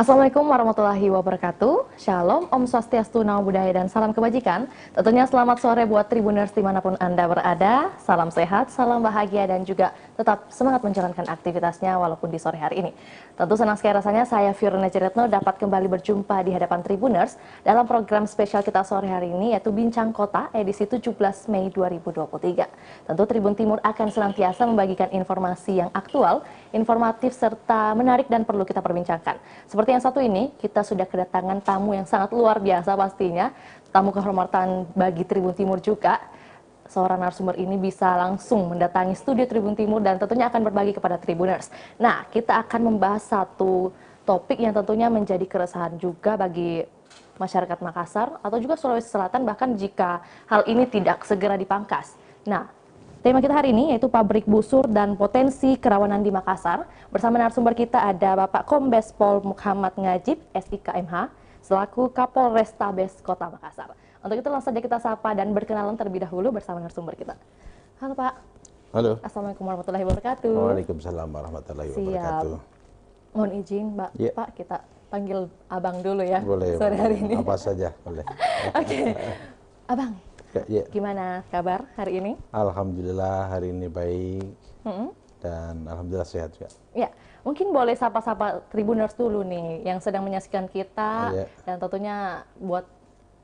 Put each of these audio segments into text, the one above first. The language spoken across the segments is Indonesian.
Assalamualaikum warahmatullahi wabarakatuh. Shalom, Om Swastiastu, Namo Buddhaya, dan salam kebajikan. Tentunya selamat sore buat Tribuners dimanapun Anda berada. Salam sehat, salam bahagia, dan juga tetap semangat menjalankan aktivitasnya walaupun di sore hari ini. Tentu senang sekali rasanya saya Fiona Ciretno dapat kembali berjumpa di hadapan Tribuners dalam program spesial kita sore hari ini, yaitu Bincang Kota edisi 17 Mei 2023. Tentu Tribun Timur akan senantiasa membagikan informasi yang aktual, informatif, serta menarik dan perlu kita perbincangkan. Seperti yang satu ini, kita sudah kedatangan tamu yang sangat luar biasa pastinya. Tamu kehormatan bagi Tribun Timur juga. Seorang narasumber ini bisa langsung mendatangi studio Tribun Timur dan tentunya akan berbagi kepada Tribuners. Nah, kita akan membahas satu topik yang tentunya menjadi keresahan juga bagi masyarakat Makassar atau juga Sulawesi Selatan, bahkan jika hal ini tidak segera dipangkas. Nah, tema kita hari ini yaitu pabrik busur dan potensi kerawanan di Makassar. Bersama narasumber kita ada Bapak Kombes Pol Muhammad Ngajib, SIKMH, selaku Kapolrestabes Kota Makassar. Untuk itu langsung saja kita sapa dan berkenalan terlebih dahulu bersama narasumber kita. Halo Pak. Halo. Assalamualaikum warahmatullahi wabarakatuh. Waalaikumsalam warahmatullahi wabarakatuh. Mohon izin Mbak, Ya. Pak, kita panggil Abang dulu ya. Boleh. Sore hari ini. Apa saja boleh. Oke. Abang, Ya. gimana kabar hari ini? Alhamdulillah hari ini baik dan alhamdulillah sehat juga. Ya, mungkin boleh sapa-sapa Tribuners dulu nih yang sedang menyaksikan kita, Ya. dan tentunya buat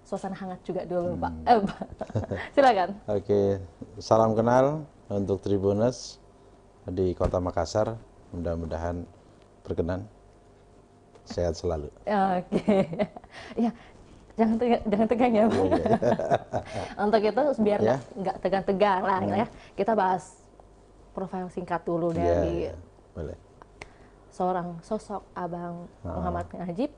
suasana hangat juga dulu Pak. Silakan. Oke, salam kenal untuk Tribuners di Kota Makassar. Mudah-mudahan berkenan, sehat selalu. Oke. Ya, jangan tegang ya Pak. Untuk itu biar Ya. nggak tegang-tegang lah ya. Kita bahas profil singkat dulu dari Boleh. seorang sosok Abang Muhammad Ngajib.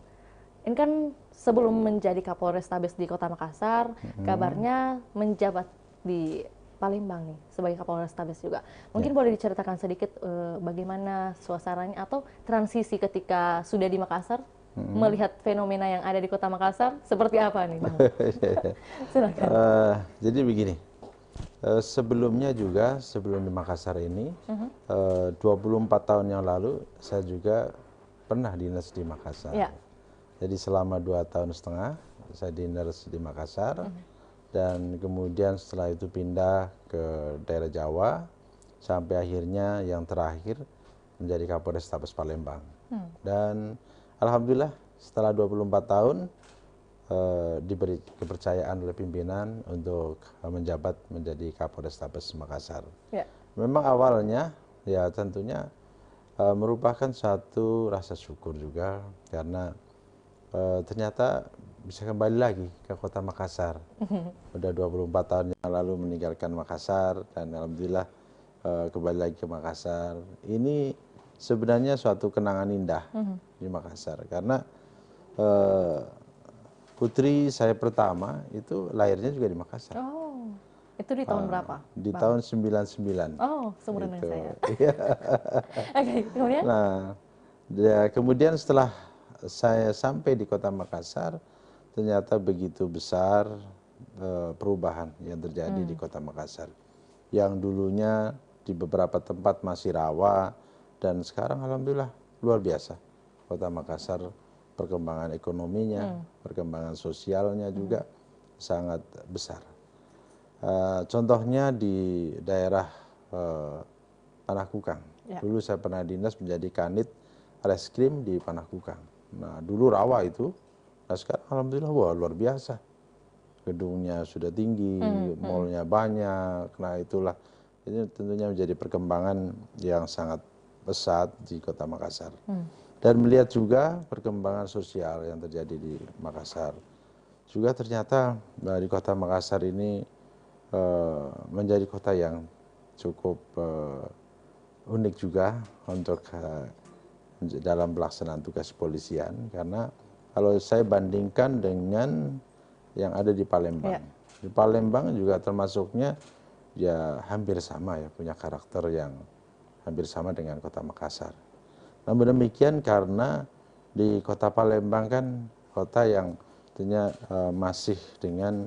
Ini kan sebelum menjadi Kapolrestabes di Kota Makassar, kabarnya menjabat di Palembang nih sebagai Kapolrestabes juga. Mungkin boleh diceritakan sedikit bagaimana suasananya atau transisi ketika sudah di Makassar, melihat fenomena yang ada di Kota Makassar, seperti apa nih Bang? Silakan. Jadi begini, sebelumnya juga sebelum di Makassar ini, 24 tahun yang lalu saya juga pernah dinas di Makassar. Ya. Jadi selama 2,5 tahun saya dinas di Makassar, dan kemudian setelah itu pindah ke daerah Jawa, sampai akhirnya yang terakhir menjadi Kapolrestabes Palembang. Dan alhamdulillah setelah 24 tahun diberi kepercayaan oleh pimpinan untuk menjabat menjadi Kapolrestabes Makassar. Ya. Memang awalnya ya tentunya merupakan satu rasa syukur juga karena ternyata bisa kembali lagi ke Kota Makassar. Udah 24 tahun yang lalu meninggalkan Makassar dan alhamdulillah kembali lagi ke Makassar. Ini sebenarnya suatu kenangan indah di Makassar karena putri saya pertama itu lahirnya juga di Makassar. Oh, itu di tahun berapa? Di Bang? tahun 99. Oh, seumuran dengan saya. Iya. Oke, kemudian? Nah, kemudian setelah saya sampai di Kota Makassar, ternyata begitu besar perubahan yang terjadi di Kota Makassar. Yang dulunya di beberapa tempat masih rawa, dan sekarang alhamdulillah luar biasa. Kota Makassar, perkembangan ekonominya, perkembangan sosialnya juga sangat besar. Contohnya di daerah Panakukang. Ya. Dulu saya pernah dinas menjadi kanit reskrim di Panakukang. Nah, dulu rawa itu, nah sekarang alhamdulillah wah luar biasa. Gedungnya sudah tinggi, mallnya banyak. Nah itulah, ini tentunya menjadi perkembangan yang sangat pesat di Kota Makassar. Dan melihat juga perkembangan sosial yang terjadi di Makassar. Juga ternyata di Kota Makassar ini menjadi kota yang cukup unik juga untuk dalam pelaksanaan tugas kepolisian, karena kalau saya bandingkan dengan yang ada di Palembang. Ya. Di Palembang juga termasuknya ya hampir sama ya, punya karakter yang hampir sama dengan Kota Makassar. Namun demikian karena di Kota Palembang kan kota yang tentunya masih dengan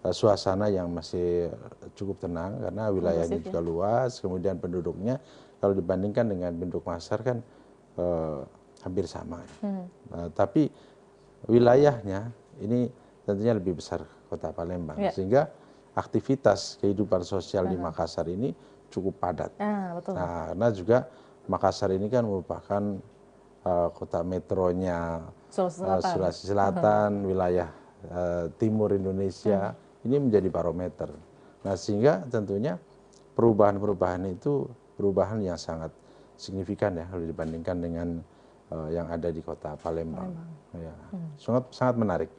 suasana yang masih cukup tenang karena wilayahnya Kondusif, juga luas, kemudian penduduknya kalau dibandingkan dengan penduduk Makassar kan hampir sama. Tapi wilayahnya ini tentunya lebih besar kota Palembang, sehingga aktivitas kehidupan sosial di Makassar ini cukup padat. Betul. Nah, karena juga Makassar ini kan merupakan kota metronya Sulawesi Selatan, wilayah timur Indonesia, ini menjadi barometer. Nah, sehingga tentunya perubahan-perubahan itu perubahan yang sangat signifikan ya kalau dibandingkan dengan yang ada di kota Palembang. Ya, sangat menarik.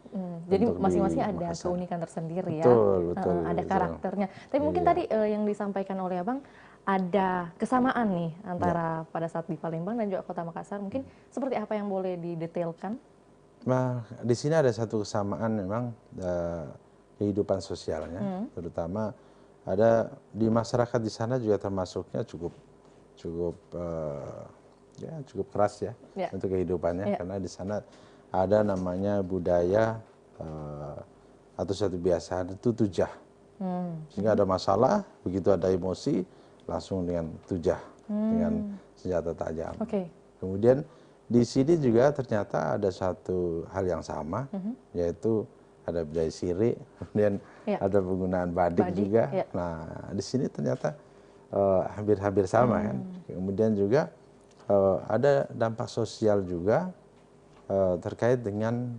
Jadi masing-masing ada keunikan tersendiri ya. Betul, ada karakternya. Tapi mungkin tadi yang disampaikan oleh Abang ada kesamaan nih antara pada saat di Palembang dan juga kota Makassar. Mungkin seperti apa yang boleh didetailkan? Nah, di sini ada satu kesamaan memang kehidupan sosialnya, terutama ada di masyarakat di sana juga termasuknya cukup keras ya untuk kehidupannya, karena di sana ada namanya budaya atau suatu kebiasaan itu tujah, sehingga ada masalah begitu ada emosi langsung dengan tujah dengan senjata tajam. Kemudian di sini juga ternyata ada satu hal yang sama, yaitu ada budaya sirik, kemudian ada penggunaan badik juga. Nah, di sini ternyata hampir-hampir sama kan. Kemudian juga ada dampak sosial juga terkait dengan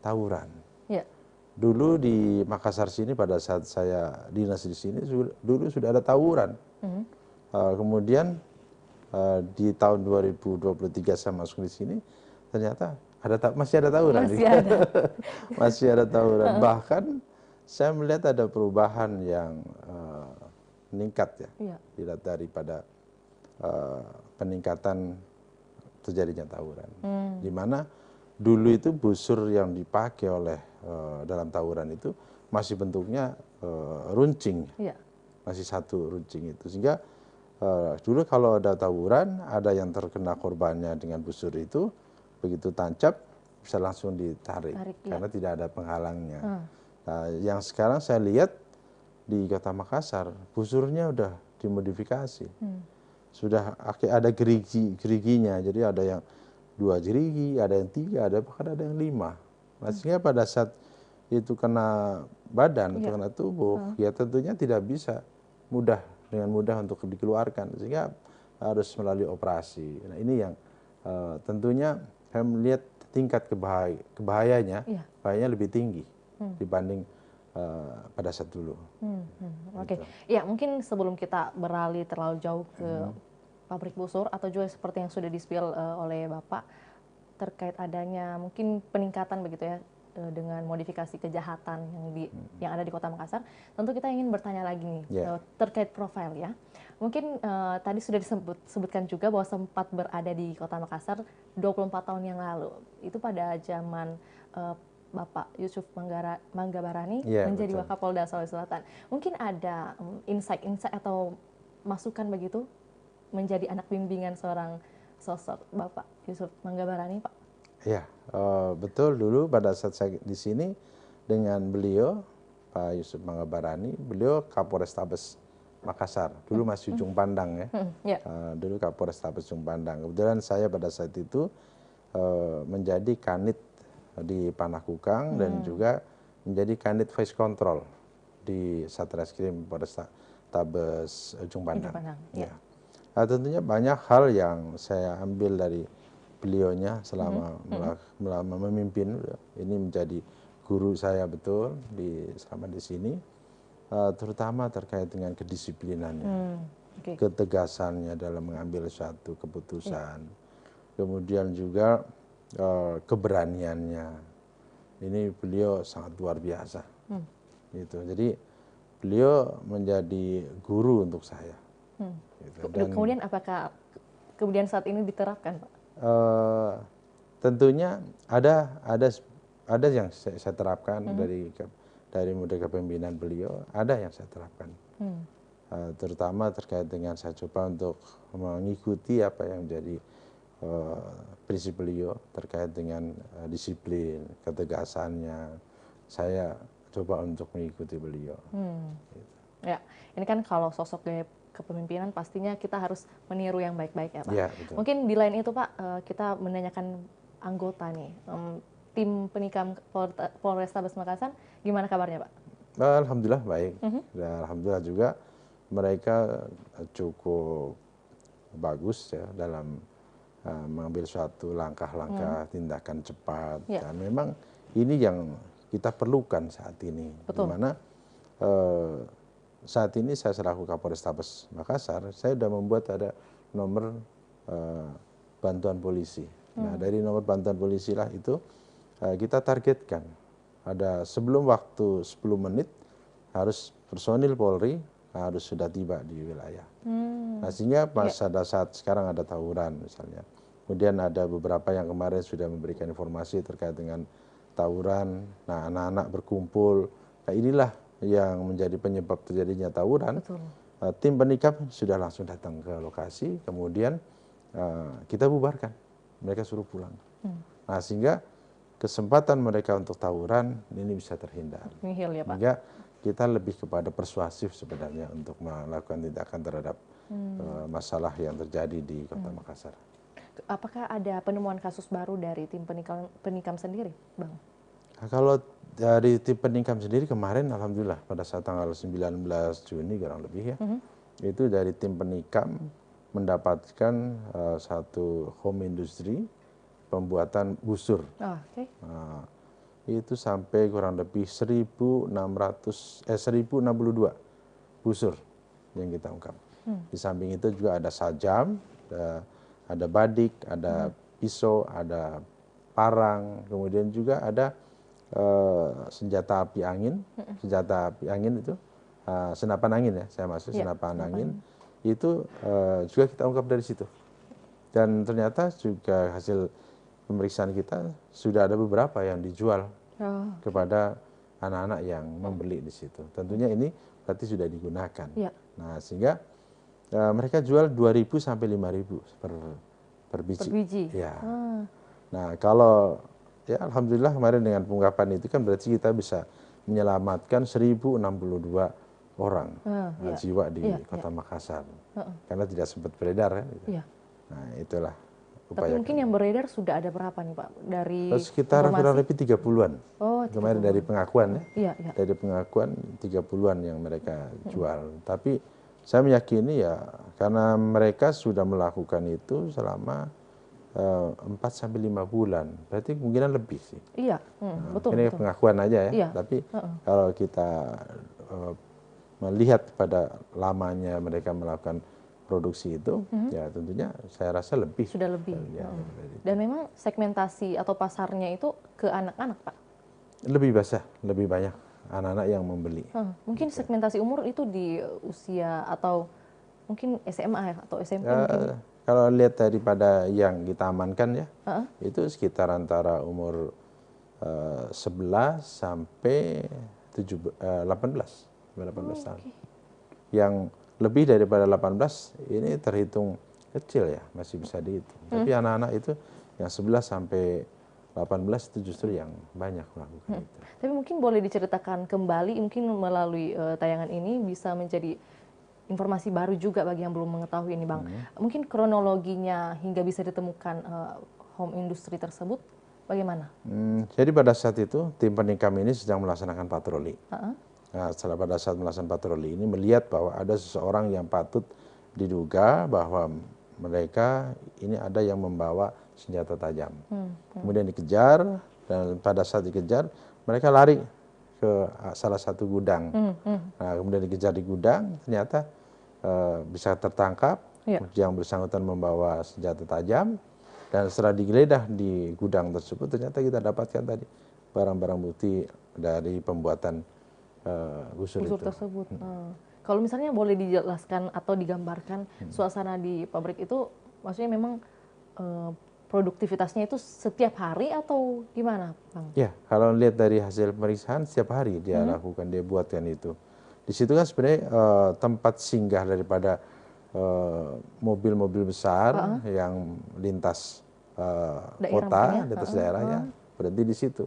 tawuran. Dulu di Makassar sini pada saat saya dinas di sini dulu sudah ada tawuran. Kemudian di tahun 2023 saya masuk di sini ternyata masih ada tawuran. Masih ada tawuran. Bahkan saya melihat ada perubahan yang meningkat ya, dilihat daripada peningkatan terjadinya tawuran. Di mana dulu itu busur yang dipakai oleh dalam tawuran itu masih bentuknya runcing, masih satu runcing itu, sehingga dulu kalau ada tawuran, ada yang terkena korbannya dengan busur itu, begitu tancap bisa langsung ditarik karena tidak ada penghalangnya. Nah, yang sekarang saya lihat di kota Makassar, busurnya udah dimodifikasi, sudah ada geriginya, jadi ada yang 2 gerigi, ada yang 3, ada bahkan ada yang 5. Nah, sehingga pada saat itu kena badan atau kena tubuh, ya tentunya tidak bisa dengan mudah untuk dikeluarkan, sehingga harus melalui operasi. Nah, ini yang tentunya saya melihat tingkat bahayanya lebih tinggi dibanding pada saat dulu. Ya mungkin sebelum kita beralih terlalu jauh ke pabrik busur atau juga seperti yang sudah di-spill oleh Bapak terkait adanya mungkin peningkatan begitu ya dengan modifikasi kejahatan yang ada di Kota Makassar, tentu kita ingin bertanya lagi nih terkait profil ya. Mungkin tadi sudah disebutkan juga bahwa sempat berada di Kota Makassar 24 tahun yang lalu. Itu pada zaman Bapak Yusuf Manggabarani menjadi Wakapolda Sulawesi Selatan. Mungkin ada insight atau masukan begitu menjadi anak bimbingan seorang sosok Bapak Yusuf Manggabarani, Pak? Ya, betul. Dulu pada saat saya di sini dengan beliau, Pak Yusuf Manggabarani, beliau Kapolrestabes Makassar. Dulu masih Ujung Pandang ya. Dulu Kapolrestabes Ujung Pandang. Kebetulan saya pada saat itu menjadi kanit di Panakukang dan juga menjadi kanit voice control di Satreskrim Polrestabes Ujung Pandang. Nah, tentunya banyak hal yang saya ambil dari beliaunya selama memimpin. Ini menjadi guru saya betul selama di sini, terutama terkait dengan kedisiplinannya, ketegasannya dalam mengambil suatu keputusan, kemudian juga keberaniannya. Ini beliau sangat luar biasa. Gitu. Jadi beliau menjadi guru untuk saya. Gitu. Dan kemudian apakah kemudian saat ini diterapkan, Pak? Tentunya ada yang saya terapkan dari model kepemimpinan beliau, ada yang saya terapkan. Terutama terkait dengan saya coba untuk mengikuti apa yang menjadi prinsip beliau terkait dengan disiplin, ketegasannya. Saya coba untuk mengikuti beliau. Ya, ini kan kalau sosok kepemimpinan pastinya kita harus meniru yang baik-baik ya Pak. Iya, betul. Mungkin di lain itu Pak, kita menanyakan anggota nih, tim penikam Polrestabes Makassar, gimana kabarnya Pak? Alhamdulillah baik. Dan alhamdulillah juga mereka cukup bagus ya dalam mengambil suatu langkah-langkah tindakan cepat. Ya. Dan memang ini yang kita perlukan saat ini. Betul. Di mana saat ini saya selaku Kapolrestabes Makassar, saya sudah membuat ada nomor bantuan polisi. Nah, dari nomor bantuan polisi lah itu kita targetkan ada sebelum waktu 10 menit harus personil Polri harus sudah tiba di wilayah. Nah, sehingga pada saat sekarang ada tawuran misalnya, kemudian ada beberapa yang kemarin sudah memberikan informasi terkait dengan tawuran, nah anak-anak berkumpul, nah inilah yang menjadi penyebab terjadinya tawuran. Betul. Tim penikam sudah langsung datang ke lokasi, kemudian kita bubarkan, mereka suruh pulang. Nah, sehingga kesempatan mereka untuk tawuran ini bisa terhindar. Nihil ya Pak. Sehingga kita lebih kepada persuasif sebenarnya untuk melakukan tindakan terhadap masalah yang terjadi di Kota Makassar. Apakah ada penemuan kasus baru dari tim penikam sendiri, Bang? Nah, kalau dari tim penikam sendiri kemarin alhamdulillah pada saat tanggal 19 Juni kurang lebih ya, itu dari tim penikam mendapatkan satu home industry pembuatan busur. Oh, oke. Nah, itu sampai kurang lebih 1062 busur yang kita ungkap. Di samping itu juga ada sajam, ada badik, ada pisau, ada parang, kemudian juga ada senjata api angin. Senjata api angin itu senapan angin ya, saya maksud senapan angin. Itu juga kita ungkap dari situ. Dan ternyata juga hasil pemeriksaan kita sudah ada beberapa yang dijual kepada anak-anak yang membeli di situ. Tentunya ini berarti sudah digunakan. Nah, sehingga mereka jual 2.000 sampai 5.000 per biji. Per biji. Ya. Nah, kalau ya alhamdulillah kemarin dengan pengungkapan itu kan berarti kita bisa menyelamatkan 1.062 orang jiwa di Kota Makassar. Karena tidak sempat beredar kan. Gitu. Nah, itulah. Tapi mungkin yang beredar sudah ada berapa nih Pak? Dari sekitar kurang lebih 30-an. Oh, kemarin dari pengakuan ya. Iya. Dari pengakuan 30-an yang mereka jual. Tapi saya meyakini ya karena mereka sudah melakukan itu selama 4 sampai 5 bulan. Berarti kemungkinan lebih sih. Iya, betul. Ini pengakuan aja ya. Iya. Tapi kalau kita melihat pada lamanya mereka melakukan produksi itu, ya tentunya saya rasa lebih. Sudah lebih. Dan memang segmentasi atau pasarnya itu ke anak-anak, Pak? Lebih banyak anak-anak yang membeli. Mungkin segmentasi umur itu di usia atau mungkin SMA atau SMP mungkin? Kalau lihat daripada yang kita amankan ya, itu sekitar antara umur 11 sampai 18 tahun. Yang lebih daripada 18 ini terhitung kecil ya, masih bisa dihitung. Tapi anak-anak itu yang 11 sampai 18 itu justru yang banyak melakukan itu. Tapi mungkin boleh diceritakan kembali, mungkin melalui tayangan ini bisa menjadi informasi baru juga bagi yang belum mengetahui ini Bang. Mungkin kronologinya hingga bisa ditemukan home industry tersebut, bagaimana? Jadi pada saat itu tim penikam ini sedang melaksanakan patroli. Nah, setelah pada saat melaksanakan patroli ini melihat bahwa ada seseorang yang patut diduga bahwa mereka ini ada yang membawa senjata tajam. Kemudian dikejar dan pada saat dikejar mereka lari ke salah satu gudang. Nah, kemudian dikejar di gudang ternyata bisa tertangkap yang bersangkutan membawa senjata tajam dan setelah digeledah di gudang tersebut ternyata kita dapatkan tadi barang-barang bukti dari pembuatan busur tersebut. Kalau misalnya boleh dijelaskan atau digambarkan suasana di pabrik itu, maksudnya memang produktivitasnya itu setiap hari atau gimana, Bang? Ya, kalau lihat dari hasil pemeriksaan setiap hari dia lakukan, dia buatkan itu. Di situ kan sebenarnya tempat singgah daripada mobil-mobil besar yang lintas lintas daerahnya berhenti di situ.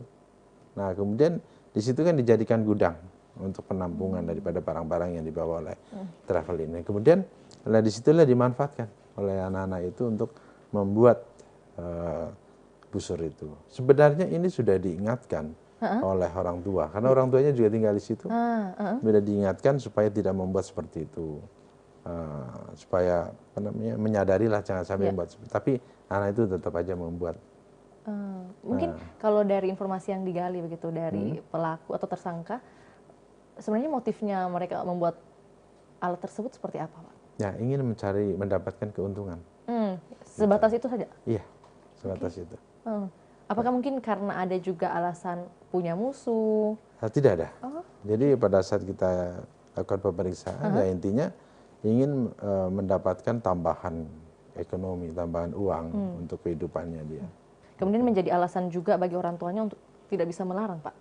Nah, kemudian di situ kan dijadikan gudang. untuk penampungan daripada barang-barang yang dibawa oleh travel ini. Kemudian disitulah dimanfaatkan oleh anak-anak itu untuk membuat busur itu. Sebenarnya ini sudah diingatkan oleh orang tua, karena orang tuanya juga tinggal di situ. Sudah diingatkan supaya tidak membuat seperti itu, supaya apa namanya, menyadarilah jangan sampai membuat seperti. Tapi anak itu tetap aja membuat. Mungkin kalau dari informasi yang digali begitu dari pelaku atau tersangka, sebenarnya motifnya mereka membuat alat tersebut seperti apa, Pak? Ya, ingin mendapatkan keuntungan. Sebatas itu saja? Iya, sebatas itu. Apakah mungkin karena ada juga alasan punya musuh? Tidak ada. Jadi pada saat kita lakukan pemeriksaan, ya intinya ingin mendapatkan tambahan ekonomi, tambahan uang untuk kehidupannya dia. Kemudian menjadi alasan juga bagi orang tuanya untuk tidak bisa melarang, Pak?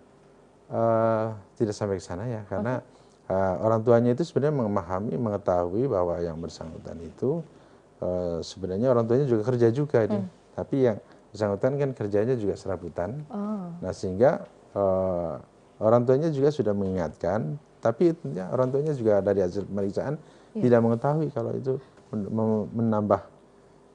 Tidak sampai ke sana ya, karena orang tuanya itu sebenarnya memahami, mengetahui bahwa yang bersangkutan itu sebenarnya orang tuanya juga kerja juga ini. Tapi yang bersangkutan kan kerjanya juga serabutan. Nah sehingga orang tuanya juga sudah mengingatkan, tapi tentunya orang tuanya juga dari hasil pemeriksaan tidak mengetahui kalau itu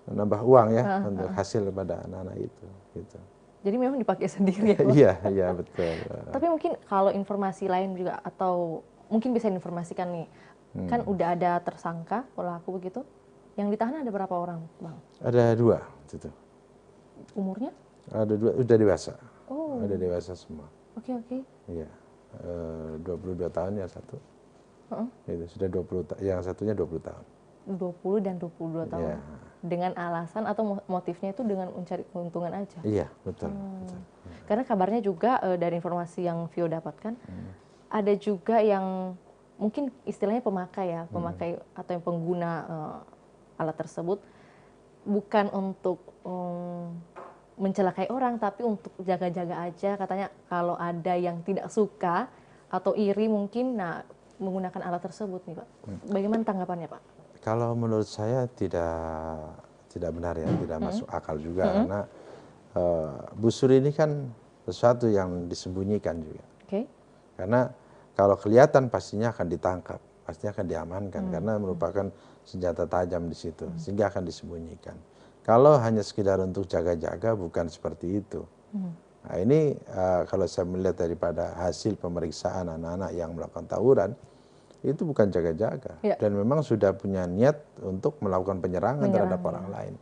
menambah uang ya untuk hasil pada anak-anak itu. Gitu. Jadi memang dipakai sendiri ya, Pak? Iya betul. Tapi mungkin kalau informasi lain juga, atau mungkin bisa informasikan nih, kan udah ada tersangka pelaku begitu, yang ditahan ada berapa orang, Bang? Ada 2 gitu. Umurnya? Ada 2, udah dewasa. Oh. Ada dewasa semua. Oke. Iya. 22 tahun yang satu. Itu sudah 20, yang satunya 20 tahun. 20 dan 22 tahun. Iya. Dengan alasan atau motifnya itu dengan mencari keuntungan aja? Iya, betul. Karena kabarnya juga dari informasi yang Vio dapatkan, ada juga yang mungkin istilahnya pemakai atau yang pengguna alat tersebut, bukan untuk mencelakai orang, tapi untuk jaga-jaga aja. Katanya kalau ada yang tidak suka atau iri mungkin, menggunakan alat tersebut nih, Pak. Bagaimana tanggapannya, Pak? Kalau menurut saya tidak benar ya, tidak masuk akal juga, karena busur ini kan sesuatu yang disembunyikan juga. Karena kalau kelihatan pastinya akan ditangkap, pastinya akan diamankan, karena merupakan senjata tajam di situ, sehingga akan disembunyikan. Kalau hanya sekedar untuk jaga-jaga, bukan seperti itu. Nah ini kalau saya melihat daripada hasil pemeriksaan anak-anak yang melakukan tawuran, itu bukan jaga-jaga, dan memang sudah punya niat untuk melakukan penyerangan terhadap orang lain.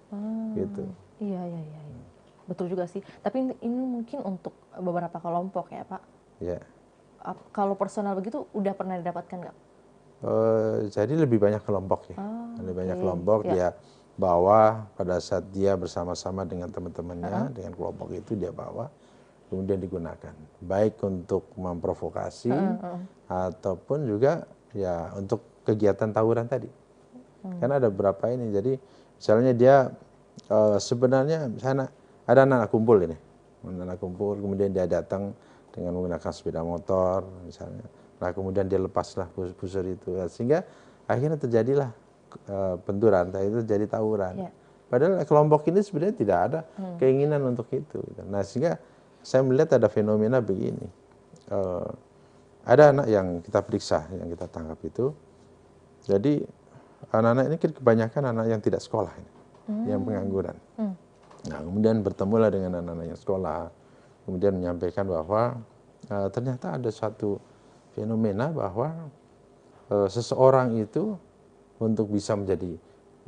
Gitu. Iya. Betul juga sih. Tapi ini mungkin untuk beberapa kelompok ya, Pak. Iya. Kalau personal begitu udah pernah didapatkan nggak? Jadi lebih banyak kelompok ya. Lebih banyak kelompok dia bawa pada saat dia bersama-sama dengan teman-temannya, dengan kelompok itu dia bawa, kemudian digunakan. Baik untuk memprovokasi ataupun juga ya untuk kegiatan tawuran tadi. Karena ada beberapa ini, jadi misalnya dia sebenarnya misalnya ada anak kumpul ini, kemudian dia datang dengan menggunakan sepeda motor misalnya, nah kemudian dia lepaslah busur itu, sehingga akhirnya terjadilah benturan, itu jadi tawuran. Padahal kelompok ini sebenarnya tidak ada keinginan untuk itu. Nah sehingga saya melihat ada fenomena begini. Ada anak yang kita periksa, yang kita tangkap itu, jadi anak-anak ini kebanyakan anak yang tidak sekolah ini, yang pengangguran. Nah kemudian bertemulah dengan anak-anak yang sekolah, kemudian menyampaikan bahwa ternyata ada satu fenomena bahwa seseorang itu untuk bisa menjadi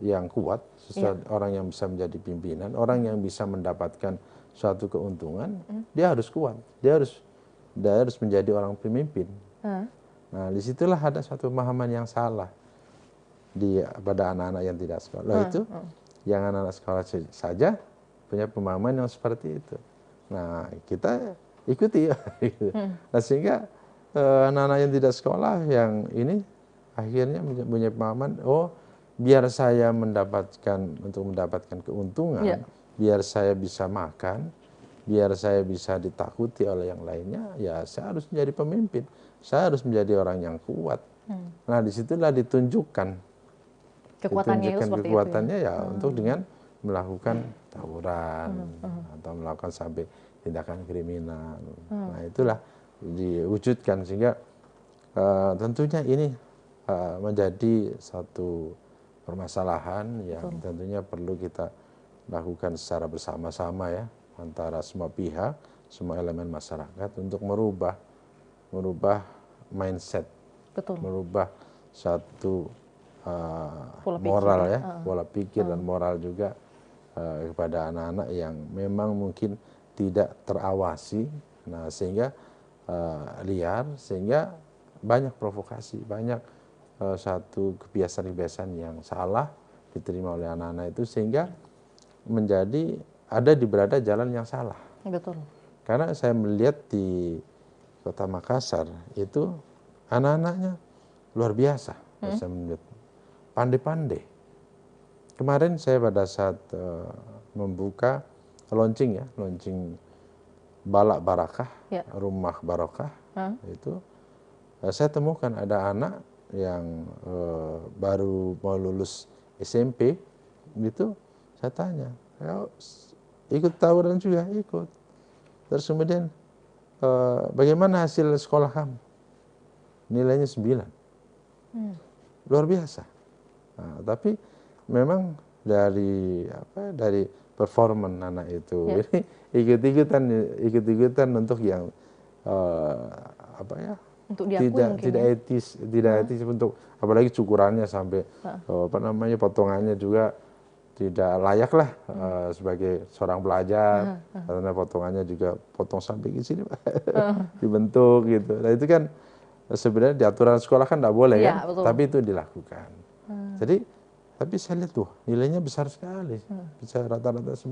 yang kuat, orang yang bisa menjadi pimpinan, orang yang bisa mendapatkan suatu keuntungan, dia harus kuat, dia harus menjadi orang pemimpin. Nah disitulah ada suatu pemahaman yang salah pada anak-anak yang tidak sekolah. Itu yang anak-anak sekolah saja punya pemahaman yang seperti itu. Nah kita ikuti ya. Nah sehingga anak-anak yang tidak sekolah yang ini akhirnya punya pemahaman, oh biar saya mendapatkan keuntungan, biar saya bisa makan, biar saya bisa ditakuti oleh yang lainnya, ya saya harus menjadi pemimpin, saya harus menjadi orang yang kuat. Nah disitulah ditunjukkan kekuatannya ya untuk dengan melakukan tawuran atau melakukan sampai tindakan kriminal. Nah itulah diwujudkan, sehingga tentunya ini menjadi satu permasalahan yang tentunya perlu kita lakukan secara bersama-sama ya, antara semua pihak, semua elemen masyarakat untuk merubah mindset, Betul. merubah satu Pola pikir moral ya. ya, pola pikir dan moral juga kepada anak-anak yang memang mungkin tidak terawasi, nah sehingga liar, sehingga banyak provokasi, banyak satu kebiasaan-kebiasaan yang salah diterima oleh anak-anak itu, sehingga menjadi ada di berada jalan yang salah. Betul. Karena saya melihat di Kota Makassar itu anak-anaknya luar biasa, saya melihat pandai-pandai. Kemarin saya pada saat membuka launching Balak Barakah, Ya. Rumah Barokah, itu saya temukan ada anak yang baru mau lulus SMP, gitu. Saya tanya, ikut tawuran juga? Ikut. Terus kemudian bagaimana hasil sekolah kamu? Nilainya 9. Luar biasa. Nah, tapi memang dari performan anak itu ini ikut-ikutan untuk yang Untuk diakui mungkin tidak etis untuk, apalagi cukurannya sampai potongannya juga tidak layak lah sebagai seorang pelajar, karena potongannya juga potong sampai ke sini dibentuk gitu. Nah itu kan sebenarnya di aturan sekolah kan tidak boleh ya, kan, betul. tapi itu dilakukan. Jadi tapi saya lihat tuh nilainya besar sekali, bisa rata-rata 9.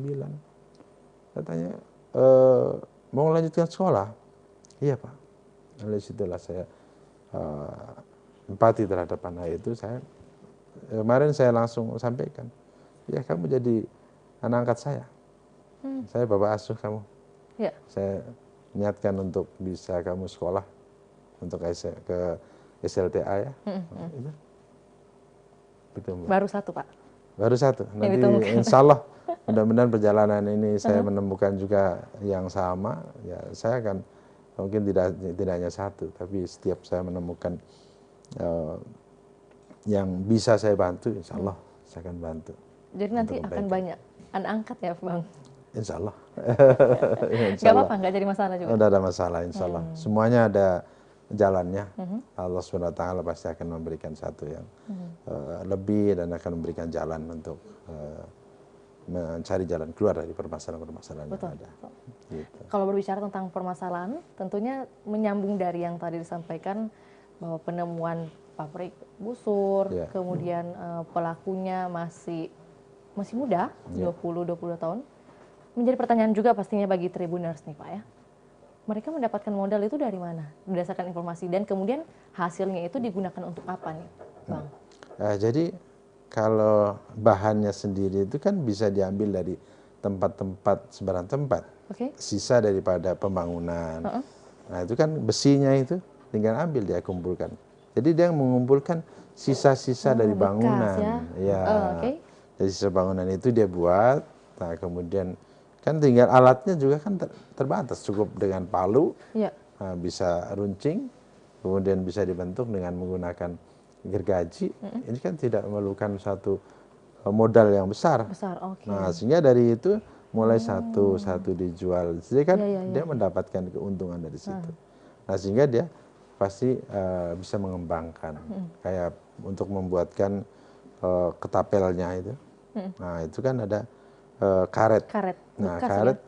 Saya tanya, mau melanjutkan sekolah? Iya Pak. Dari situlah saya empati terhadap anak itu. Kemarin saya langsung sampaikan, ya kamu jadi anak angkat saya. Saya bapak asuh kamu. Ya. Saya niatkan untuk bisa kamu sekolah untuk ke SLTA ya. Gitu, Mbak. Baru satu Pak. Baru satu. Nanti insya Allah mudah-mudahan perjalanan ini saya menemukan juga yang sama. Ya saya akan mungkin tidak hanya satu, tapi setiap saya menemukan yang bisa saya bantu, insya Allah saya akan bantu. Jadi nanti akan banyak anak angkat ya Bang? Insya Allah. Gak apa-apa, nggak jadi masalah juga? Tidak ada masalah, insya Allah. Semuanya ada jalannya. Allah SWT pasti akan memberikan satu yang lebih dan akan memberikan jalan untuk mencari jalan keluar dari permasalahan-permasalahan yang ada. Gitu. Kalau berbicara tentang permasalahan, tentunya menyambung dari yang tadi disampaikan bahwa penemuan pabrik busur, kemudian pelakunya masih muda, 20-22 tahun. Menjadi pertanyaan juga pastinya bagi Tribuners nih Pak ya. Mereka mendapatkan modal itu dari mana? Berdasarkan informasi, dan kemudian hasilnya itu digunakan untuk apa nih Bang? Jadi kalau bahannya sendiri itu kan bisa diambil dari tempat-tempat, sebarang tempat. Sisa daripada pembangunan. Nah itu kan besinya itu tinggal ambil, dia kumpulkan. Jadi dia mengumpulkan sisa-sisa dari bangunan. Dari sisa bangunan itu dia buat. Nah kemudian kan tinggal alatnya juga kan terbatas, cukup dengan palu, bisa runcing, kemudian bisa dibentuk dengan menggunakan gergaji. Ini kan tidak memerlukan satu modal yang besar. Nah sehingga dari itu mulai satu dijual, jadi kan dia mendapatkan keuntungan dari situ. Nah sehingga dia pasti bisa mengembangkan, kayak untuk membuatkan ketapelnya itu. Nah itu kan ada karet. Nah karet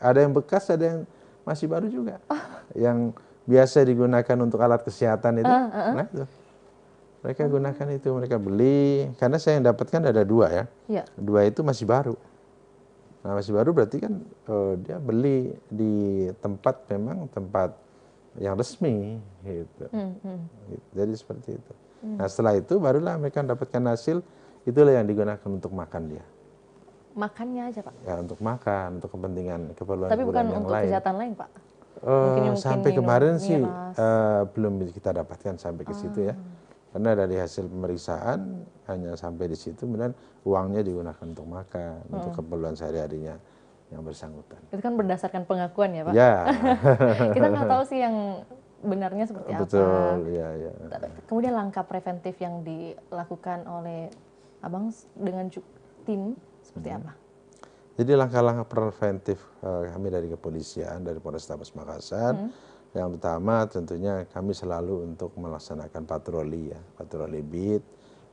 ada yang bekas, ada yang masih baru juga. Yang biasa digunakan untuk alat kesehatan itu. Nah itu mereka gunakan itu, mereka beli. Karena saya yang dapatkan ada 2 ya. 2 itu masih baru. Nah masih baru berarti kan dia beli di tempat, memang tempat yang resmi gitu. Jadi seperti itu. Nah setelah itu barulah mereka mendapatkan hasil, itulah yang digunakan untuk makan dia. Makannya aja Pak? Ya untuk makan, untuk kepentingan, keperluan tapi bukan yang untuk lain. Kejahatan lain Pak? Sampai kemarin sih belum kita dapatkan sampai ke situ ya. Karena dari hasil pemeriksaan hanya sampai di situ, kemudian uangnya digunakan untuk makan, untuk keperluan sehari-harinya yang bersangkutan. Itu kan berdasarkan pengakuan ya Pak? Ya. Kita nggak tahu sih yang benarnya seperti apa. Betul, ya, ya. Kemudian langkah preventif yang dilakukan oleh Abang dengan tim seperti apa? Jadi langkah-langkah preventif kami dari kepolisian, dari Polrestabes Makassar, yang pertama tentunya kami selalu untuk melaksanakan patroli ya, patroli beat,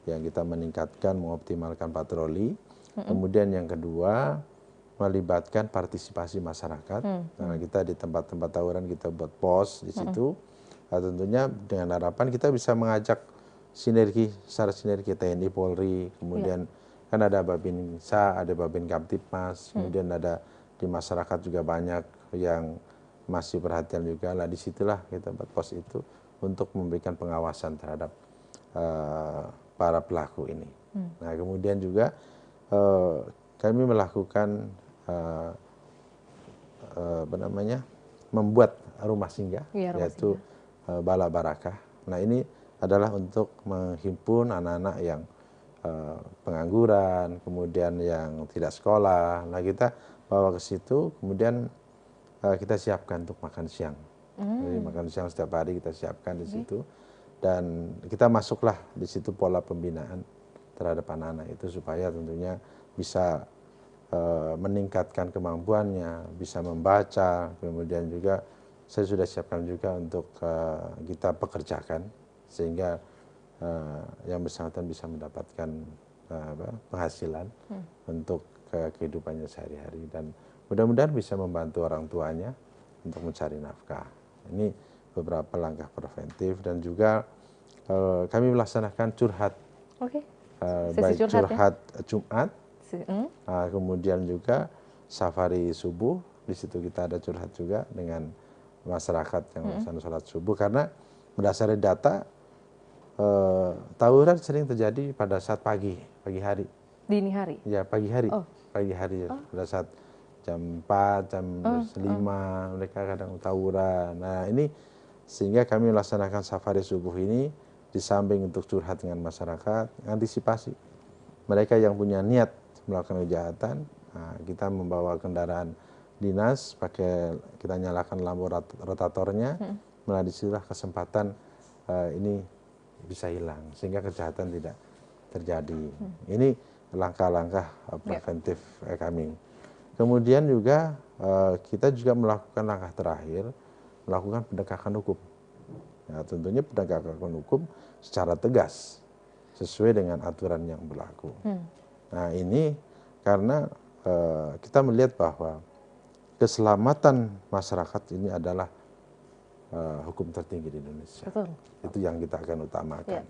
yang kita meningkatkan, mengoptimalkan patroli. Kemudian yang kedua, melibatkan partisipasi masyarakat. Nah, kita di tempat-tempat tawuran kita buat pos di situ. Nah, tentunya dengan harapan kita bisa mengajak sinergi, secara sinergi TNI, Polri, kemudian kan ada Babinsa, ada Babin Kamtipmas, kemudian ada di masyarakat juga banyak yang masih perhatian juga. Lah disitulah kita buat pos itu untuk memberikan pengawasan terhadap para pelaku ini. Nah kemudian juga kami melakukan membuat rumah singgah, yaitu Bala Barakah. Nah ini adalah untuk menghimpun anak-anak yang pengangguran, kemudian yang tidak sekolah. Nah kita bawa ke situ, kemudian kita siapkan untuk makan siang. Jadi makan siang setiap hari kita siapkan di situ, dan kita masuklah di situ pola pembinaan terhadap anak-anak itu supaya tentunya bisa meningkatkan kemampuannya, bisa membaca, kemudian juga saya sudah siapkan juga untuk kita pekerjakan sehingga yang bersangkutan bisa mendapatkan penghasilan untuk kehidupannya sehari-hari, dan mudah-mudahan bisa membantu orang tuanya untuk mencari nafkah. Ini beberapa langkah preventif, dan juga kami melaksanakan curhat, baik curhat Jumat, kemudian juga safari subuh. Di situ kita ada curhat juga dengan masyarakat yang melaksanakan sholat subuh, karena berdasarkan data tawuran sering terjadi pada saat pagi hari. Dini hari? Ya pagi hari, pagi hari pada saat jam 4, jam 5 mereka kadang tawuran. Nah ini sehingga kami melaksanakan safari subuh ini di samping untuk curhat dengan masyarakat, antisipasi mereka yang punya niat melakukan kejahatan. Nah, kita membawa kendaraan dinas, kita nyalakan lampu rotatornya, melalui disitulah kesempatan ini bisa hilang sehingga kejahatan tidak terjadi. Ini langkah-langkah preventif kami. Kemudian juga kita juga melakukan langkah terakhir, melakukan penegakan hukum. Nah, tentunya penegakan hukum secara tegas sesuai dengan aturan yang berlaku. Nah ini karena kita melihat bahwa keselamatan masyarakat ini adalah hukum tertinggi di Indonesia. Betul. Itu yang kita akan utamakan.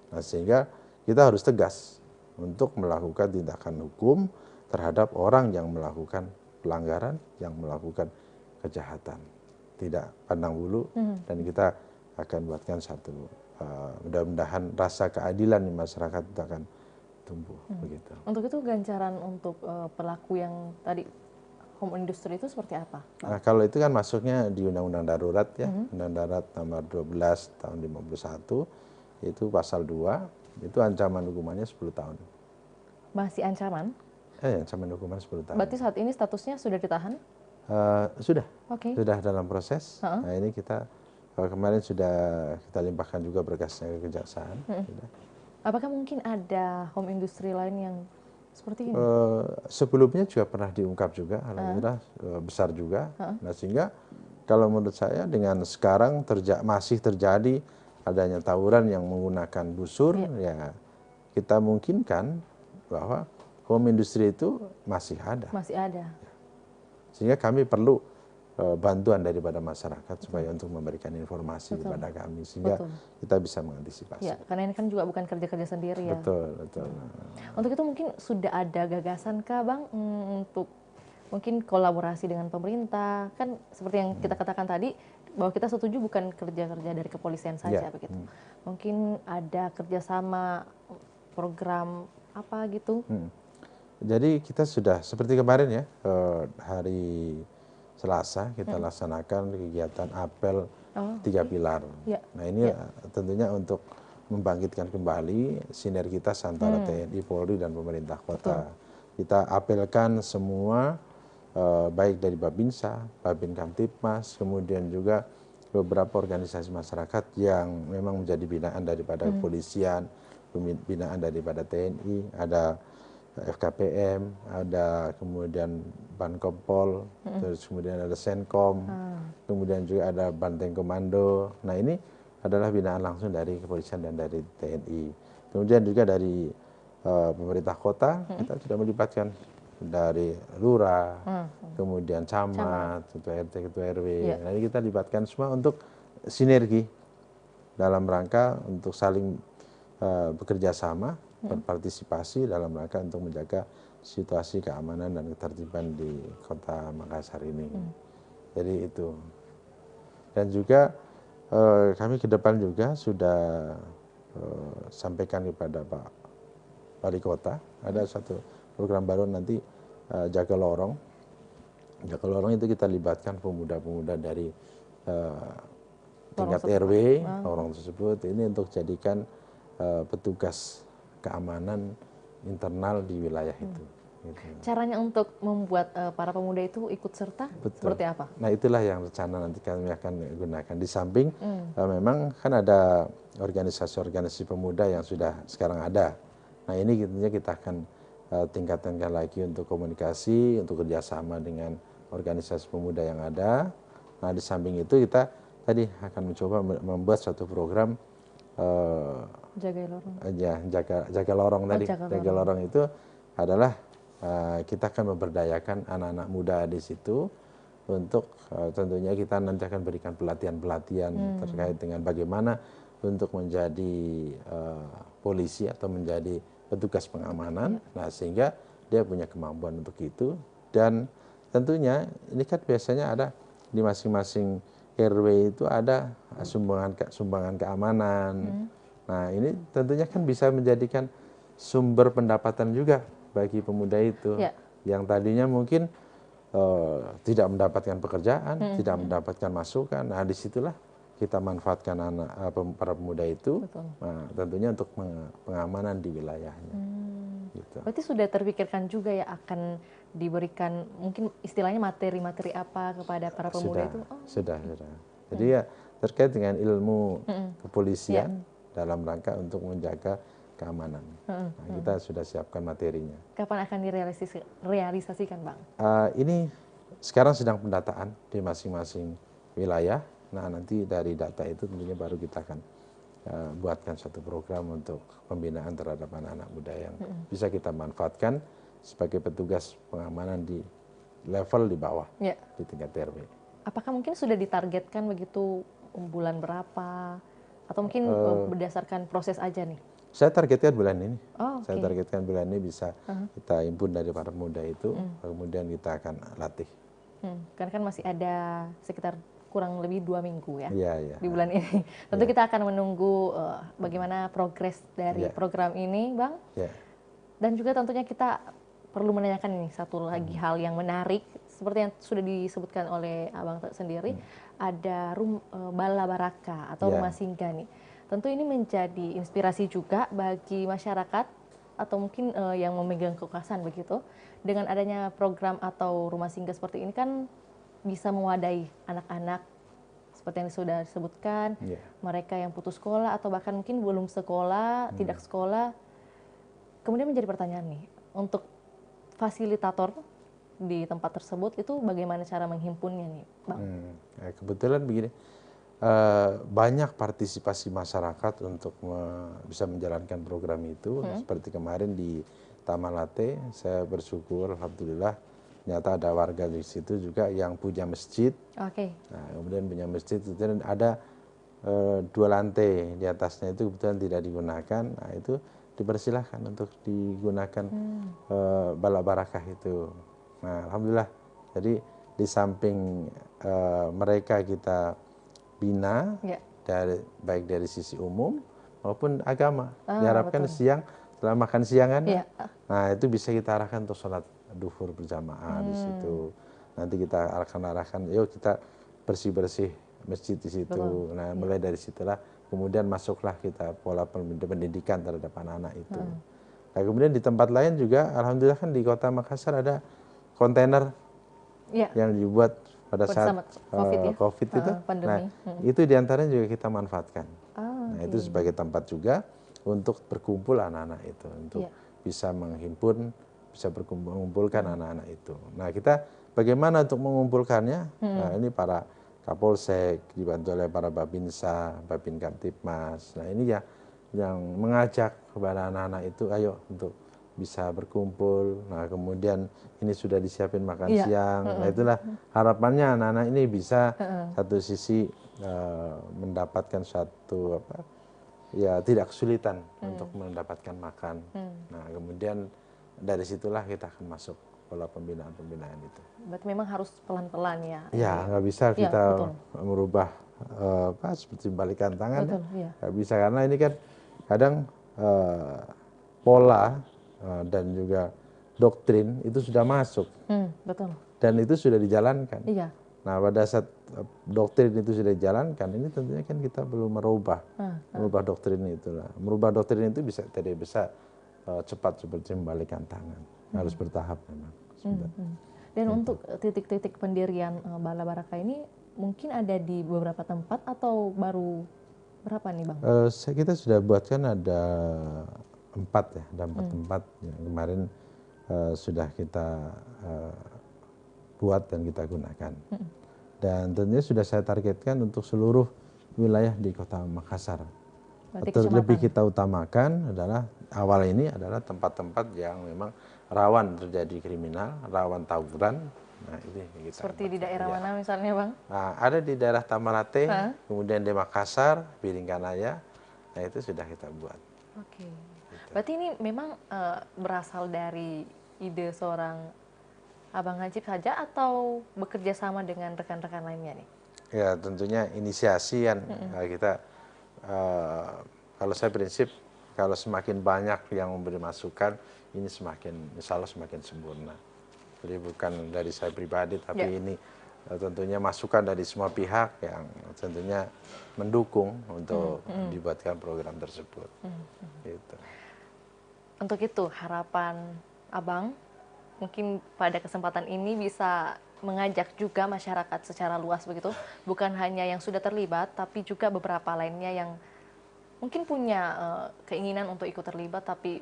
Nah sehingga kita harus tegas untuk melakukan tindakan hukum terhadap orang yang melakukan pelanggaran, yang melakukan kejahatan. Tidak pandang bulu, dan kita akan buatkan satu, mudah-mudahan rasa keadilan di masyarakat itu akan tumbuh. Begitu. Untuk itu ganjaran untuk pelaku yang tadi home industry itu seperti apa? Nah, kalau itu kan masuknya di Undang-Undang Darurat ya, Undang-Undang Darurat nomor 12 tahun 51, itu pasal 2, itu ancaman hukumannya 10 tahun. Masih ancaman? Ancaman hukuman 10 tahun. Berarti saat ini statusnya sudah ditahan? Sudah. Okay. Sudah dalam proses. Nah ini kita kemarin sudah kita limpahkan juga berkasnya ke kejaksaan. Apakah mungkin ada home industry lain yang seperti ini? Sebelumnya juga pernah diungkap juga, alhamdulillah besar juga. Nah sehingga kalau menurut saya dengan sekarang masih terjadi adanya tawuran yang menggunakan busur, ya kita mungkinkan bahwa home industry itu masih ada. Masih ada. Sehingga kami perlu bantuan daripada masyarakat supaya untuk memberikan informasi kepada kami sehingga kita bisa mengantisipasi. Ya, karena ini kan juga bukan kerja-kerja sendiri ya. Betul, betul. Untuk itu mungkin sudah ada gagasan kah Bang untuk mungkin kolaborasi dengan pemerintah? Kan seperti yang kita katakan tadi bahwa kita setuju bukan kerja-kerja dari kepolisian saja begitu. Mungkin ada kerjasama program apa gitu? Jadi kita sudah seperti kemarin ya, hari Selasa kita laksanakan kegiatan apel 3 pilar. Nah ini tentunya untuk membangkitkan kembali sinergitas antara TNI, Polri, dan pemerintah kota. Kita apelkan semua, baik dari Babinsa, Babin Kamtipmas, kemudian juga beberapa organisasi masyarakat yang memang menjadi binaan daripada kepolisian, binaan daripada TNI, ada FKPM, ada kemudian Bankompol, terus kemudian ada Senkom, kemudian juga ada Banteng Komando. Nah ini adalah binaan langsung dari kepolisian dan dari TNI. Kemudian juga dari pemerintah kota, kita sudah melibatkan dari lurah, kemudian camat, ketua RT, ketua RW. Nah ini kita libatkan semua untuk sinergi dalam rangka untuk saling bekerja sama, berpartisipasi dalam rangka untuk menjaga situasi keamanan dan ketertiban di Kota Makassar ini. Jadi itu. Dan juga kami ke depan juga sudah sampaikan kepada Pak Wali Kota, ada satu program baru nanti Jaga Lorong. Jaga Lorong itu kita libatkan pemuda-pemuda dari tingkat RW, lorong tersebut, ini untuk jadikan petugas keamanan internal di wilayah itu. Gitu. Caranya untuk membuat para pemuda itu ikut serta seperti apa? Nah itulah yang rencana nanti kami akan gunakan. Di samping memang kan ada organisasi-organisasi pemuda yang sudah sekarang ada. Nah ini tentunya kita akan tingkatkan lagi untuk komunikasi, untuk kerjasama dengan organisasi pemuda yang ada. Nah di samping itu kita tadi akan mencoba membuat suatu program Jaga Lorong. Jaga Lorong tadi. Jaga Lorong itu adalah kita akan memberdayakan anak-anak muda di situ untuk tentunya kita nanti akan berikan pelatihan-pelatihan terkait dengan bagaimana untuk menjadi polisi atau menjadi petugas pengamanan. Nah sehingga dia punya kemampuan untuk itu, dan tentunya ini kan biasanya ada di masing-masing RW itu ada sumbangan keamanan. Nah ini tentunya kan bisa menjadikan sumber pendapatan juga bagi pemuda itu yang tadinya mungkin tidak mendapatkan pekerjaan, tidak mendapatkan masukan. Nah disitulah kita manfaatkan para pemuda itu, nah, tentunya untuk pengamanan di wilayahnya. Gitu. Berarti sudah terpikirkan juga ya akan diberikan mungkin istilahnya materi-materi apa kepada para pemuda itu? Sudah. Jadi ya terkait dengan ilmu kepolisian dalam rangka untuk menjaga keamanan. Nah, kita sudah siapkan materinya. Kapan akan direalisasikan, Bang? Ini sekarang sedang pendataan di masing-masing wilayah. Nah, nanti dari data itu tentunya baru kita akan buatkan satu program untuk pembinaan terhadap anak-anak muda yang bisa kita manfaatkan sebagai petugas pengamanan di level di bawah, di tingkat RW. Apakah mungkin sudah ditargetkan begitu bulan berapa? Atau mungkin berdasarkan proses aja nih? Saya targetkan bulan ini. Saya targetkan bulan ini bisa kita himpun dari para pemuda itu, kemudian kita akan latih. Karena kan masih ada sekitar kurang lebih 2 minggu ya di bulan ini. Tentu kita akan menunggu bagaimana progres dari program ini, Bang. Dan juga tentunya kita perlu menanyakan ini satu lagi hal yang menarik, seperti yang sudah disebutkan oleh Abang sendiri, ada Bala Baraka atau Rumah Singgah nih. Tentu ini menjadi inspirasi juga bagi masyarakat atau mungkin yang memegang kekuasaan begitu. Dengan adanya program atau rumah singgah seperti ini kan bisa mewadahi anak-anak seperti yang sudah disebutkan, mereka yang putus sekolah atau bahkan mungkin belum sekolah, tidak sekolah. Kemudian menjadi pertanyaan nih, untuk fasilitator di tempat tersebut itu bagaimana cara menghimpunnya nih, Bang? Kebetulan begini, banyak partisipasi masyarakat untuk bisa menjalankan program itu. Seperti kemarin di Tamalate, saya bersyukur, alhamdulillah, ternyata ada warga di situ juga yang punya masjid. Nah, kemudian punya masjid, dan ada 2 lantai di atasnya itu kebetulan tidak digunakan. Nah itu dipersilahkan untuk digunakan Bala Barakah itu. Nah alhamdulillah, jadi di samping mereka kita bina, baik dari sisi umum maupun agama. Diharapkan siang, setelah makan siangan, nah itu bisa kita arahkan untuk sholat duhur berjamaah di situ. Nanti kita arahkan, yuk kita bersih-bersih masjid di situ. Nah mulai dari situlah, kemudian masuklah kita pola pendidikan terhadap anak-anak itu. Nah kemudian di tempat lain juga, alhamdulillah kan di Kota Makassar ada kontainer yang dibuat pada saat COVID ya? COVID itu. Pandemi. Nah, itu diantaranya juga kita manfaatkan. Ah, Nah, itu sebagai tempat juga untuk berkumpul anak-anak itu, untuk bisa menghimpun, bisa mengumpulkan anak-anak itu. Nah, kita bagaimana untuk mengumpulkannya? Nah, ini para Kapolsek dibantu oleh para Babinsa, Babin Kamtipmas. Nah, ini ya yang mengajak kepada anak-anak itu, ayo untuk bisa berkumpul. Nah, kemudian ini sudah disiapin makan siang. Nah, itulah harapannya anak-anak ini bisa satu sisi mendapatkan suatu apa ya, tidak kesulitan untuk mendapatkan makan. Nah, kemudian dari situlah kita akan masuk pola pembinaan-pembinaan itu. Berarti memang harus pelan-pelan ya? Ya, nggak bisa kita merubah apa seperti balikan tangan. Betul, ya. Nggak bisa, karena ini kan kadang pola dan juga doktrin itu sudah masuk. Betul. Dan itu sudah dijalankan. Iya. Nah, pada saat doktrin itu sudah dijalankan, ini tentunya kan kita belum merubah doktrin itulah. Merubah doktrin itu tidak bisa cepat seperti membalikan tangan. Harus bertahap memang. Dan untuk titik-titik pendirian Bala Baraka ini mungkin ada di beberapa tempat atau baru berapa nih Bang? Kita sudah buatkan ada 4 ya, ada 4 tempat yang kemarin sudah kita buat dan kita gunakan. Dan tentunya sudah saya targetkan untuk seluruh wilayah di Kota Makassar. Atau lebih kita utamakan adalah awal ini adalah tempat-tempat yang memang rawan terjadi kriminal, rawan tawuran. Nah, ini kita seperti di daerah mana misalnya Bang? Nah, ada di daerah Tamalate, kemudian di Makassar, Biringkanaya. Nah, itu sudah kita buat. Oke. Berarti ini memang berasal dari ide seorang Abang Najib saja atau bekerja sama dengan rekan-rekan lainnya nih? Ya, tentunya inisiasi kan kita kalau saya prinsip kalau semakin banyak yang memberi masukan, ini semakin insya Allah semakin sempurna. Jadi bukan dari saya pribadi, tapi ini tentunya masukan dari semua pihak yang tentunya mendukung untuk dibuatkan program tersebut. Gitu. Untuk itu harapan Abang mungkin pada kesempatan ini bisa mengajak juga masyarakat secara luas begitu, bukan hanya yang sudah terlibat, tapi juga beberapa lainnya yang mungkin punya keinginan untuk ikut terlibat, tapi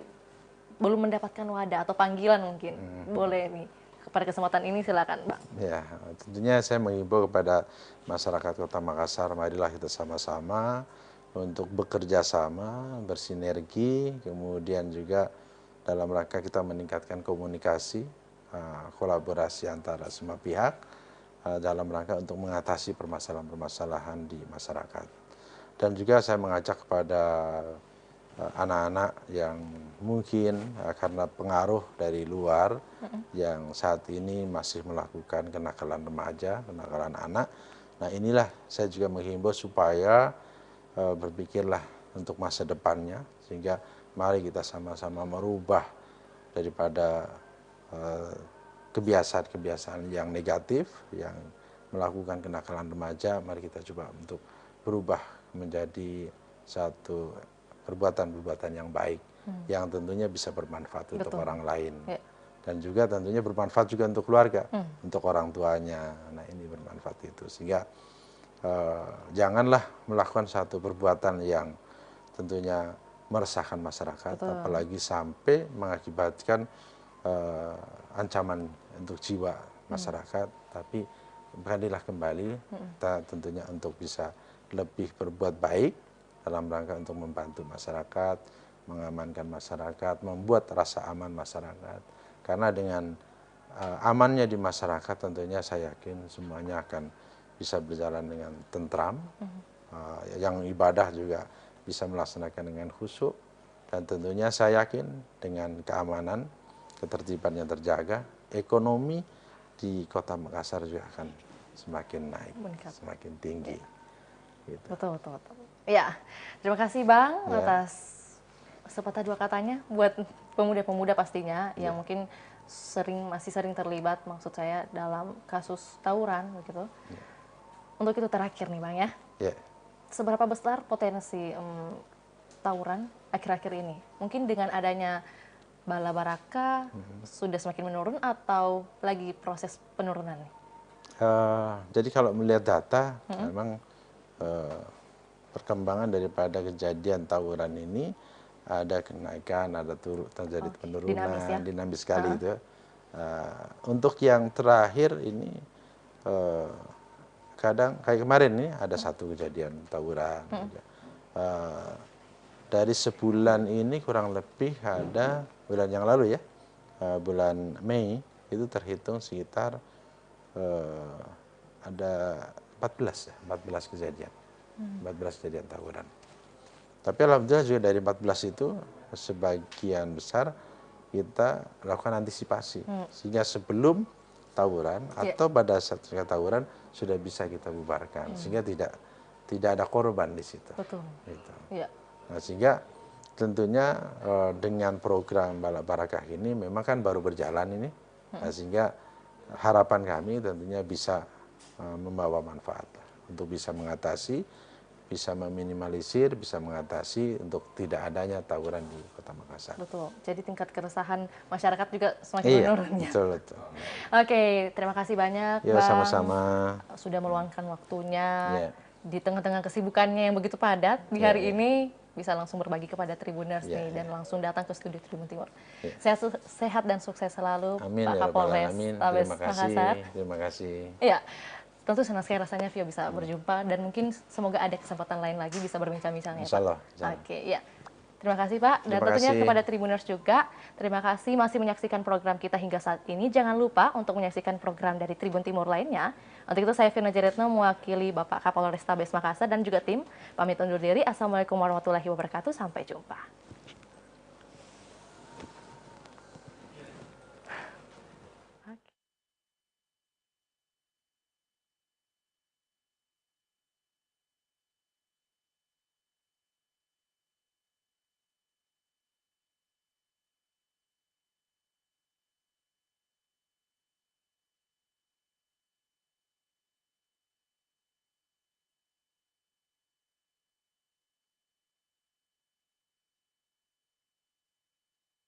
belum mendapatkan wadah atau panggilan mungkin. Boleh nih, pada kesempatan ini silakan Bang. Ya, tentunya saya mengimbau kepada masyarakat Kota Makassar, marilah kita sama-sama untuk bekerja sama, bersinergi, kemudian juga dalam rangka kita meningkatkan komunikasi, kolaborasi antara semua pihak dalam rangka untuk mengatasi permasalahan-permasalahan di masyarakat. Dan juga saya mengajak kepada anak-anak yang mungkin karena pengaruh dari luar yang saat ini masih melakukan kenakalan remaja, kenakalan anak. Nah, inilah saya juga menghimbau supaya berpikirlah untuk masa depannya, sehingga mari kita sama-sama merubah daripada kebiasaan-kebiasaan yang negatif, yang melakukan kenakalan remaja, mari kita coba untuk berubah menjadi satu perbuatan-perbuatan yang baik, yang tentunya bisa bermanfaat untuk orang lain. Dan juga tentunya bermanfaat juga untuk keluarga, untuk orang tuanya. Nah, ini bermanfaat itu. Sehingga janganlah melakukan satu perbuatan yang tentunya meresahkan masyarakat, apalagi sampai mengakibatkan ancaman untuk jiwa masyarakat. Tapi beranilah kembali kita tentunya untuk bisa lebih berbuat baik dalam rangka untuk membantu masyarakat, mengamankan masyarakat, membuat rasa aman masyarakat. Karena dengan amannya di masyarakat tentunya saya yakin semuanya akan bisa berjalan dengan tentram, yang ibadah juga bisa melaksanakan dengan khusyuk, dan tentunya saya yakin dengan keamanan, ketertiban yang terjaga, ekonomi di Kota Makassar juga akan semakin naik, semakin tinggi. Gitu. Betul. Ya, terima kasih Bang atas sepatah dua katanya buat pemuda-pemuda pastinya yang mungkin masih sering terlibat, maksud saya dalam kasus tawuran begitu. Untuk itu terakhir nih Bang ya. Seberapa besar potensi tawuran akhir-akhir ini? Mungkin dengan adanya Bala Baraka sudah semakin menurun atau lagi proses penurunan nih? Jadi kalau melihat data, memang perkembangan daripada kejadian tawuran ini ada kenaikan, ada terjadi penurunan, dinamis sekali itu. Untuk yang terakhir ini kadang kayak kemarin ini ada satu kejadian tawuran. Dari sebulan ini kurang lebih ada bulan yang lalu ya, bulan Mei itu terhitung sekitar ada 14 kejadian, 14 kejadian tawuran. Tapi alhamdulillah juga dari 14 itu sebagian besar kita lakukan antisipasi sehingga sebelum tawuran atau pada saat tawuran sudah bisa kita bubarkan sehingga tidak ada korban di situ. Betul. Gitu. Ya. Nah, sehingga tentunya dengan program Balak Barakah ini memang kan baru berjalan ini, nah, sehingga harapan kami tentunya bisa membawa manfaat untuk bisa mengatasi, bisa meminimalisir, bisa mengatasi untuk tidak adanya tawuran di Kota Makassar. Betul. Jadi tingkat keresahan masyarakat juga semakin menurun ya. Betul, betul. Oke, terima kasih banyak Ya, Bang. sama-sama. Sudah meluangkan waktunya Ya. di tengah-tengah kesibukannya yang begitu padat di hari ini bisa langsung berbagi kepada Tribuners nih dan langsung datang ke studio Tribun Timur. Sehat dan sukses selalu Amin, Pak ya Kapolres Tabes Makassar. Terima kasih. Iya. Tentu senang sekali rasanya Vio bisa berjumpa dan mungkin semoga ada kesempatan lain lagi bisa berbincang-bincang ya Pak. Insyaallah. Oke, ya. Terima kasih Pak dan tentunya kepada Tribuners juga. Terima kasih masih menyaksikan program kita hingga saat ini. Jangan lupa untuk menyaksikan program dari Tribun Timur lainnya. Untuk itu saya Firna Jaretno mewakili Bapak Kapolres Tabes Makassar dan juga tim pamit undur diri. Assalamualaikum warahmatullahi wabarakatuh. Sampai jumpa.